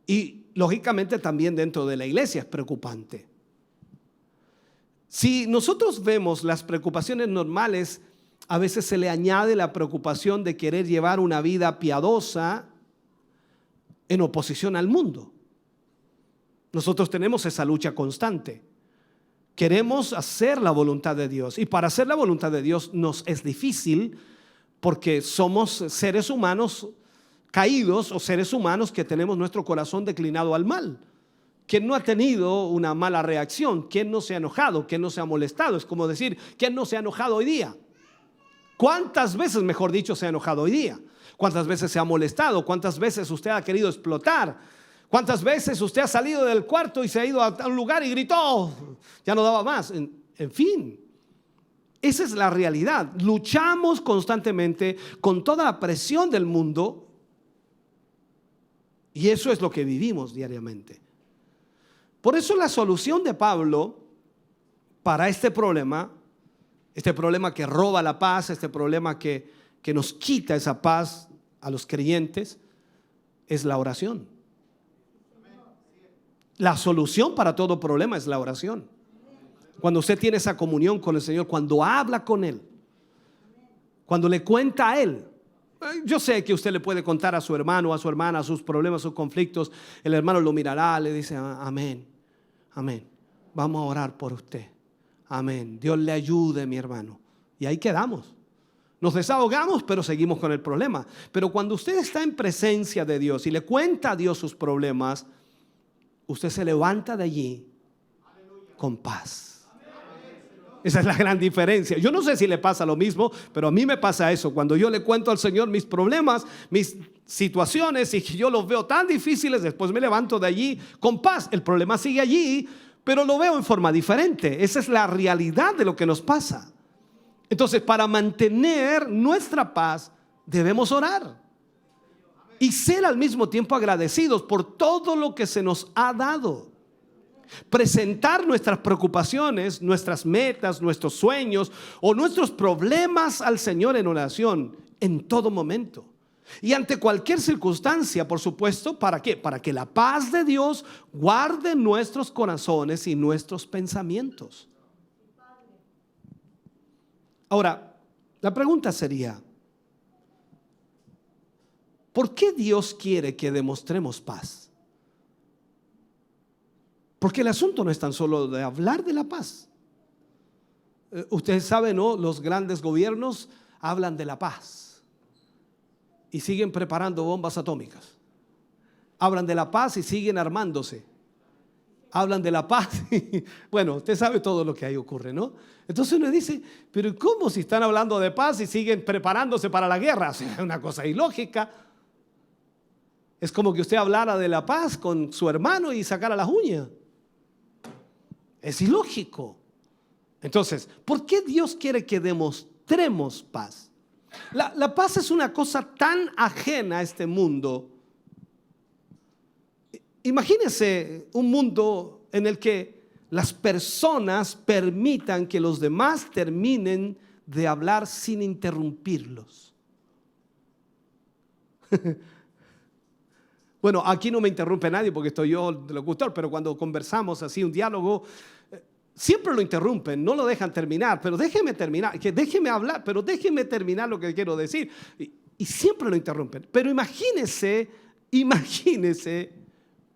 Y lógicamente también dentro de la iglesia es preocupante. Si nosotros vemos las preocupaciones normales, a veces se le añade la preocupación de querer llevar una vida piadosa en oposición al mundo. Nosotros tenemos esa lucha constante. Queremos hacer la voluntad de Dios, y para hacer la voluntad de Dios nos es difícil porque somos seres humanos caídos o seres humanos que tenemos nuestro corazón declinado al mal. ¿Quién no ha tenido una mala reacción? ¿Quién no se ha enojado? ¿Quién no se ha molestado? Es como decir, ¿quién no se ha enojado hoy día? ¿Cuántas veces, mejor dicho, se ha enojado hoy día? ¿Cuántas veces se ha molestado? ¿Cuántas veces usted ha querido explotar? ¿Cuántas veces usted ha salido del cuarto y se ha ido a un lugar y gritó? Ya no daba más. En fin, esa es la realidad. Luchamos constantemente con toda la presión del mundo y eso es lo que vivimos diariamente. Por eso la solución de Pablo para este problema que roba la paz, este problema que nos quita esa paz a los creyentes, es la oración. La solución para todo problema es la oración. Cuando usted tiene esa comunión con el Señor, cuando habla con Él, cuando le cuenta a Él. Yo sé que usted le puede contar a su hermano, a su hermana, sus problemas, sus conflictos. El hermano lo mirará, le dice, amén, amén. Vamos a orar por usted. Amén. Dios le ayude, mi hermano. Y ahí quedamos. Nos desahogamos, pero seguimos con el problema. Pero cuando usted está en presencia de Dios y le cuenta a Dios sus problemas, usted se levanta de allí con paz. Esa es la gran diferencia. Yo no sé si le pasa lo mismo, pero a mí me pasa eso. Cuando yo le cuento al Señor mis problemas, mis situaciones, y yo los veo tan difíciles, después me levanto de allí con paz. El problema sigue allí, pero lo veo en forma diferente. Esa es la realidad de lo que nos pasa. Entonces, para mantener nuestra paz, debemos orar y ser al mismo tiempo agradecidos por todo lo que se nos ha dado. Presentar nuestras preocupaciones, nuestras metas, nuestros sueños o nuestros problemas al Señor en oración en todo momento. Y ante cualquier circunstancia, por supuesto, ¿para qué? Para que la paz de Dios guarde nuestros corazones y nuestros pensamientos. Ahora, la pregunta sería, ¿por qué Dios quiere que demostremos paz? Porque el asunto no es tan solo de hablar de la paz. Ustedes saben, ¿no? Los grandes gobiernos hablan de la paz y siguen preparando bombas atómicas. Hablan de la paz y siguen armándose. Hablan de la paz y, bueno, usted sabe todo lo que ahí ocurre, ¿no? Entonces uno dice, pero ¿cómo si están hablando de paz y siguen preparándose para la guerra? O sea, es una cosa ilógica. Es como que usted hablara de la paz con su hermano y sacara las uñas. Es ilógico. Entonces, ¿por qué Dios quiere que demostremos paz? La paz es una cosa tan ajena a este mundo. Imagínese un mundo en el que las personas permitan que los demás terminen de hablar sin interrumpirlos. Bueno, aquí no me interrumpe nadie porque estoy yo de locutor, pero cuando conversamos así, un diálogo, siempre lo interrumpen, no lo dejan terminar, pero déjeme terminar, que déjeme hablar, pero déjeme terminar lo que quiero decir. Y siempre lo interrumpen. Pero imagínese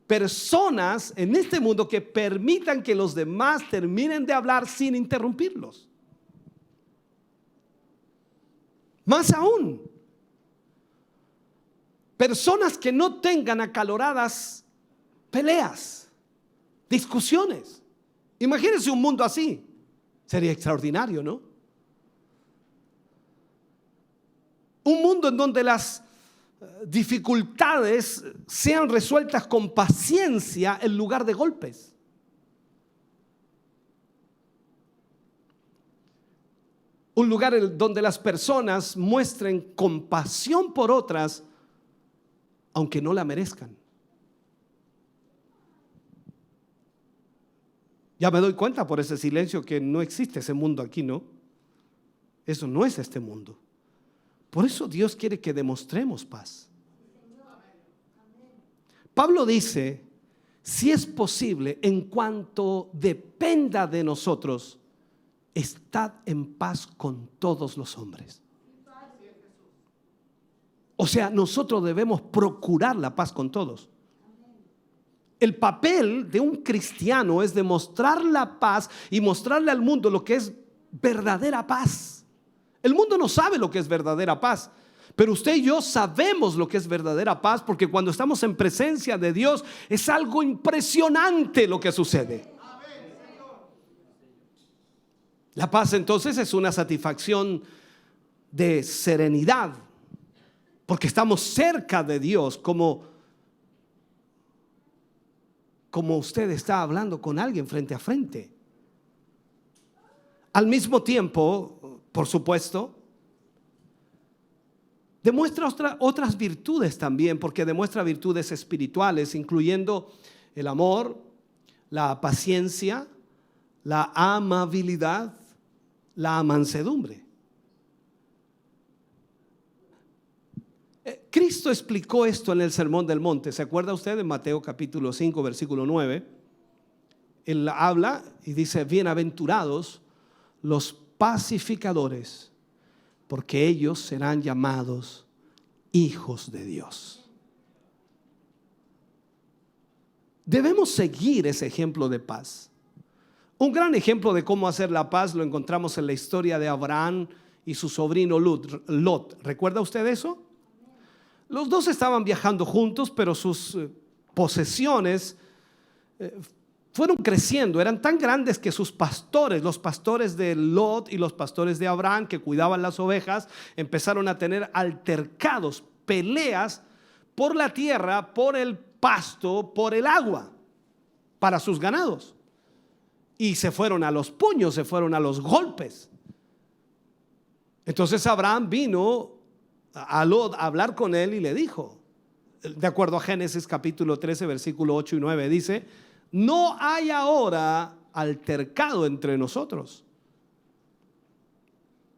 personas en este mundo que permitan que los demás terminen de hablar sin interrumpirlos. Más aún, personas que no tengan acaloradas peleas, discusiones. Imagínense un mundo así. Sería extraordinario, ¿no? Un mundo en donde las dificultades sean resueltas con paciencia en lugar de golpes. Un lugar donde las personas muestren compasión por otras, aunque no la merezcan. Ya me doy cuenta por ese silencio que no existe ese mundo aquí, ¿no? Eso no es este mundo. Por eso Dios quiere que demostremos paz. Pablo dice, si es posible, en cuanto dependa de nosotros, estad en paz con todos los hombres. O sea, nosotros debemos procurar la paz con todos. El papel de un cristiano es demostrar la paz y mostrarle al mundo lo que es verdadera paz. El mundo no sabe lo que es verdadera paz, pero usted y yo sabemos lo que es verdadera paz, porque cuando estamos en presencia de Dios es algo impresionante lo que sucede. La paz entonces es una satisfacción de serenidad, porque estamos cerca de Dios, como usted está hablando con alguien frente a frente. Al mismo tiempo, por supuesto, demuestra otras virtudes también, porque demuestra virtudes espirituales, incluyendo el amor, la paciencia, la amabilidad, la mansedumbre. Cristo explicó esto en el Sermón del Monte. ¿Se acuerda usted en Mateo capítulo 5, versículo 9? él habla y dice, bienaventurados los pacificadores, porque ellos serán llamados hijos de Dios. Debemos seguir ese ejemplo de paz. Un gran ejemplo de cómo hacer la paz lo encontramos en la historia de Abraham y su sobrino Lot. ¿Recuerda usted eso? Los dos estaban viajando juntos, pero sus posesiones fueron creciendo. Eran tan grandes que sus pastores, los pastores de Lot y los pastores de Abraham que cuidaban las ovejas, empezaron a tener altercados, peleas por la tierra, por el pasto, por el agua para sus ganados. Y se fueron a los puños, se fueron a los golpes. Entonces Abraham vino a Lot a hablar con él y le dijo, de acuerdo a Génesis capítulo 13 versículo 8 y 9, dice: no hay ahora altercado entre nosotros.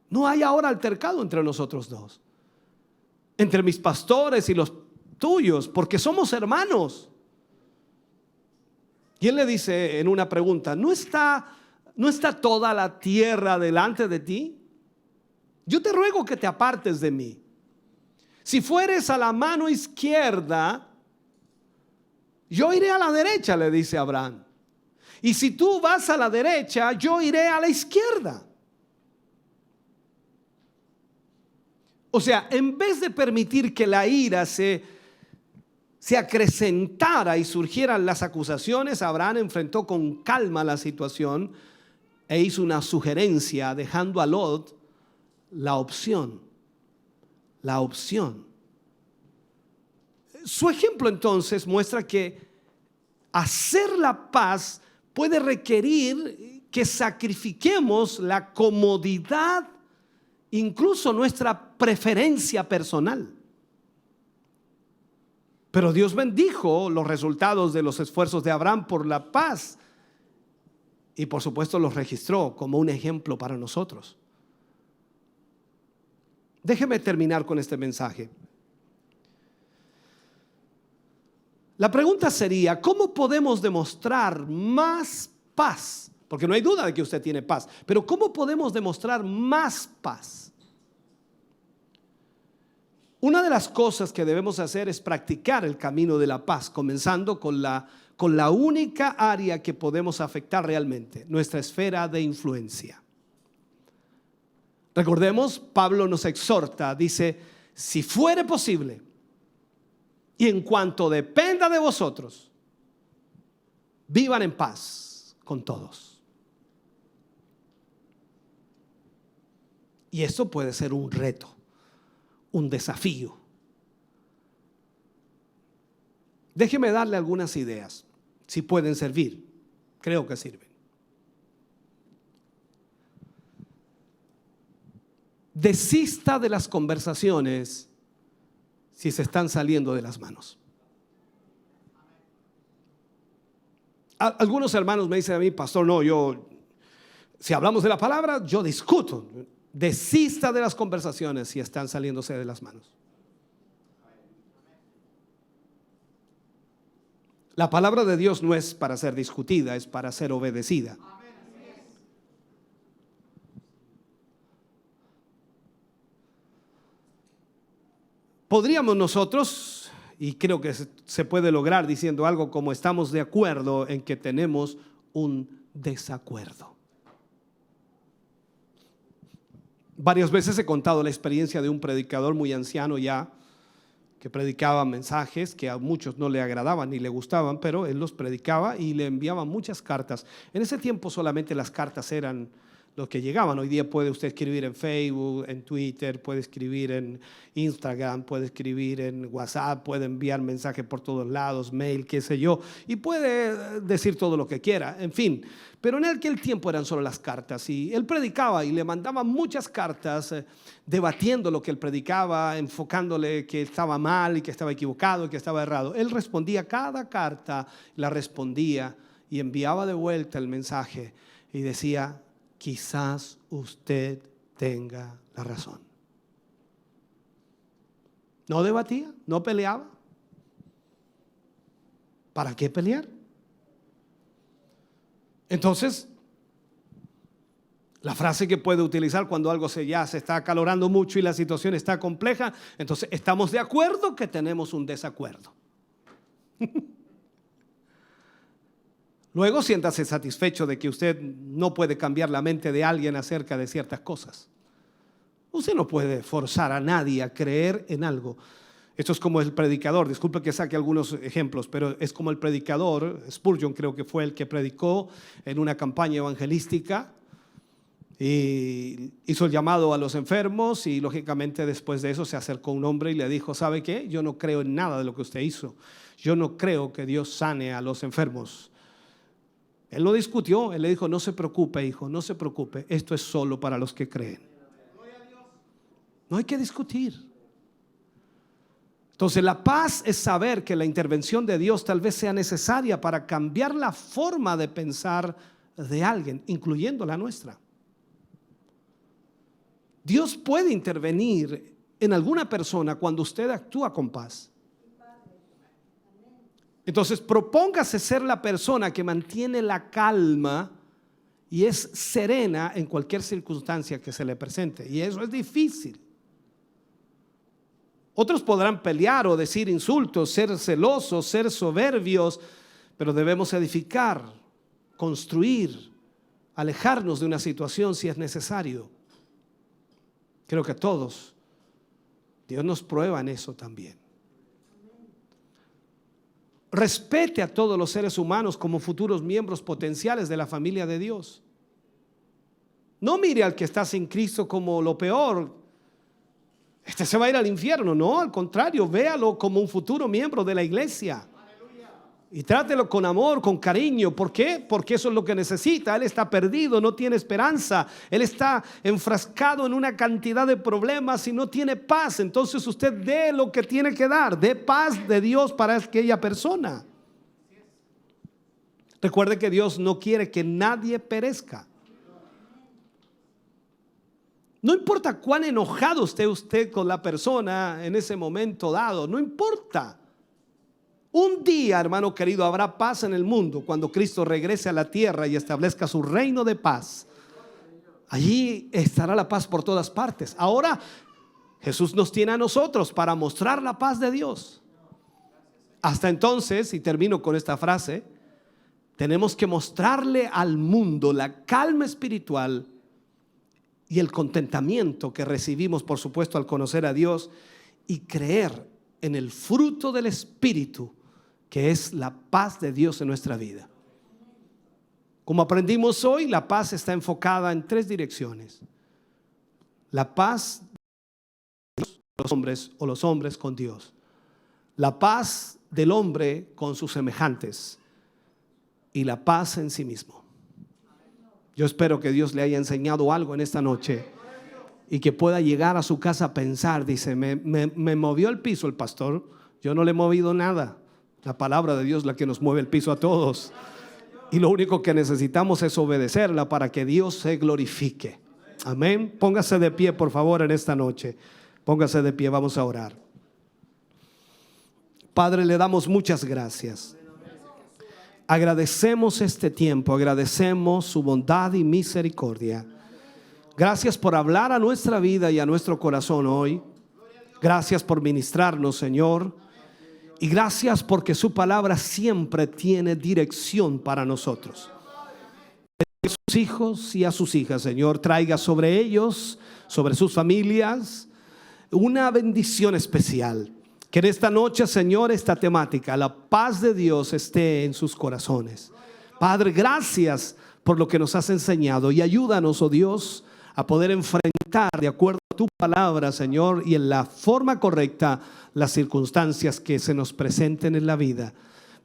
No hay ahora altercado entre nosotros dos, entre mis pastores y los tuyos, porque somos hermanos. Y él le dice en una pregunta: ¿no está toda la tierra delante de ti? Yo te ruego que te apartes de mí. Si fueres a la mano izquierda, yo iré a la derecha, le dice Abraham. Y si tú vas a la derecha, yo iré a la izquierda. O sea, en vez de permitir que la ira se acrecentara y surgieran las acusaciones, Abraham enfrentó con calma la situación e hizo una sugerencia, dejando a Lot la opción. Su ejemplo entonces muestra que hacer la paz puede requerir que sacrifiquemos la comodidad, incluso nuestra preferencia personal. Pero Dios bendijo los resultados de los esfuerzos de Abraham por la paz y por supuesto los registró como un ejemplo para nosotros. Déjeme terminar con este mensaje. La pregunta sería: ¿cómo podemos demostrar más paz? Porque no hay duda de que usted tiene paz, pero ¿cómo podemos demostrar más paz? Una de las cosas que debemos hacer es practicar el camino de la paz, comenzando con la única área que podemos afectar realmente, nuestra esfera de influencia. Recordemos, Pablo nos exhorta, dice: si fuere posible y en cuanto dependa de vosotros, vivan en paz con todos. Y esto puede ser un reto, un desafío. Déjeme darle algunas ideas, si pueden servir. Creo que sirven. Desista de las conversaciones si se están saliendo de las manos. Algunos hermanos me dicen a mí: pastor, no, si hablamos de la palabra, yo discuto. Desista de las conversaciones si están saliéndose de las manos. La palabra de Dios no es para ser discutida, es para ser obedecida. Podríamos nosotros, y creo que se puede lograr diciendo algo como: estamos de acuerdo en que tenemos un desacuerdo. Varias veces he contado la experiencia de un predicador muy anciano ya, que predicaba mensajes que a muchos no le agradaban ni le gustaban, pero él los predicaba y le enviaba muchas cartas. En ese tiempo solamente las cartas eran los que llegaban. Hoy día puede usted escribir en Facebook, en Twitter, puede escribir en Instagram, puede escribir en WhatsApp, puede enviar mensajes por todos lados, mail, qué sé yo, y puede decir todo lo que quiera, en fin. Pero en aquel tiempo eran solo las cartas, y él predicaba y le mandaba muchas cartas debatiendo lo que él predicaba, enfocándole que estaba mal y que estaba equivocado y que estaba errado. Él respondía cada carta, la respondía y enviaba de vuelta el mensaje y decía: quizás usted tenga la razón. No debatía, no peleaba. ¿Para qué pelear? Entonces, la frase que puede utilizar cuando algo ya se está acalorando mucho y la situación está compleja, entonces estamos de acuerdo que tenemos un desacuerdo. Luego siéntase satisfecho de que usted no puede cambiar la mente de alguien acerca de ciertas cosas. Usted no puede forzar a nadie a creer en algo. Esto es como el predicador, disculpe que saque algunos ejemplos, pero es como el predicador, Spurgeon creo que fue el que predicó en una campaña evangelística y hizo el llamado a los enfermos y lógicamente después de eso se acercó un hombre y le dijo, ¿sabe qué? Yo no creo en nada de lo que usted hizo. Yo no creo que Dios sane a los enfermos. Él no discutió, él le dijo, no se preocupe, hijo, no se preocupe, esto es solo para los que creen. No hay que discutir. Entonces la paz es saber que la intervención de Dios tal vez sea necesaria para cambiar la forma de pensar de alguien, incluyendo la nuestra. Dios puede intervenir en alguna persona cuando usted actúa con paz. Entonces propóngase ser la persona que mantiene la calma y es serena en cualquier circunstancia que se le presente. Y eso es difícil. Otros podrán pelear o decir insultos, ser celosos, ser soberbios, pero debemos edificar, construir, alejarnos de una situación si es necesario. Creo que todos, Dios nos prueba en eso también. Respete a todos los seres humanos como futuros miembros potenciales de la familia de Dios. No mire al que está sin Cristo como lo peor. Este se va a ir al infierno. No, al contrario, véalo como un futuro miembro de la iglesia. Y trátelo con amor, con cariño. ¿Por qué? Porque eso es lo que necesita. Él está perdido, no tiene esperanza. Él está enfrascado en una cantidad de problemas y no tiene paz. Entonces usted dé lo que tiene que dar. Dé paz de Dios para aquella persona. Recuerde que Dios no quiere que nadie perezca. No importa cuán enojado esté usted con la persona en ese momento dado. No importa. Un día, hermano querido, habrá paz en el mundo cuando Cristo regrese a la tierra y establezca su reino de paz. Allí estará la paz por todas partes. Ahora Jesús nos tiene a nosotros para mostrar la paz de Dios. Hasta entonces, y termino con esta frase, tenemos que mostrarle al mundo la calma espiritual y el contentamiento que recibimos, por supuesto, al conocer a Dios y creer en el fruto del Espíritu, que es la paz de Dios en nuestra vida. Como aprendimos hoy, la paz está enfocada en 3 direcciones. La paz de los hombres o los hombres con Dios. La paz del hombre con sus semejantes. Y la paz en sí mismo. Yo espero que Dios le haya enseñado algo en esta noche y que pueda llegar a su casa a pensar, dice, me movió el piso el pastor, yo no le he movido nada. La palabra de Dios es la que nos mueve el piso a todos. Y lo único que necesitamos es obedecerla para que Dios se glorifique. Amén. Póngase de pie, por favor, en esta noche. Póngase de pie, vamos a orar. Padre, le damos muchas gracias. Agradecemos este tiempo, agradecemos su bondad y misericordia. Gracias por hablar a nuestra vida y a nuestro corazón hoy. Gracias por ministrarnos, Señor. Y gracias porque su palabra siempre tiene dirección para nosotros. A sus hijos y a sus hijas, Señor, traiga sobre ellos, sobre sus familias, una bendición especial. Que en esta noche, Señor, esta temática, la paz de Dios, esté en sus corazones. Padre, gracias por lo que nos has enseñado y ayúdanos, oh Dios, a poder enfrentar de acuerdo a tu palabra, Señor, y en la forma correcta las circunstancias que se nos presenten en la vida.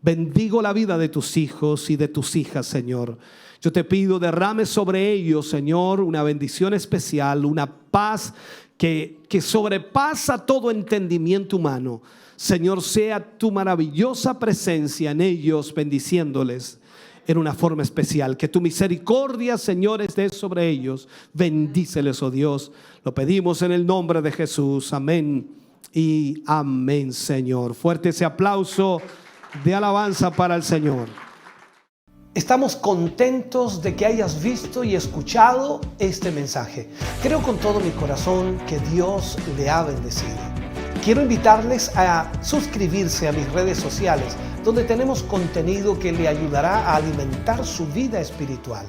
Bendigo la vida de tus hijos y de tus hijas, Señor. Yo te pido, derrame sobre ellos, Señor, una bendición especial, una paz que sobrepasa todo entendimiento humano. Señor, sea tu maravillosa presencia en ellos, bendiciéndoles en una forma especial. Que tu misericordia, Señor, esté sobre ellos. Bendíceles, oh Dios. Lo pedimos en el nombre de Jesús. Amén y amén, Señor. Fuerte ese aplauso de alabanza para el Señor. Estamos contentos de que hayas visto y escuchado este mensaje. Creo con todo mi corazón que Dios le ha bendecido. Quiero invitarles a suscribirse a mis redes sociales, donde tenemos contenido que le ayudará a alimentar su vida espiritual.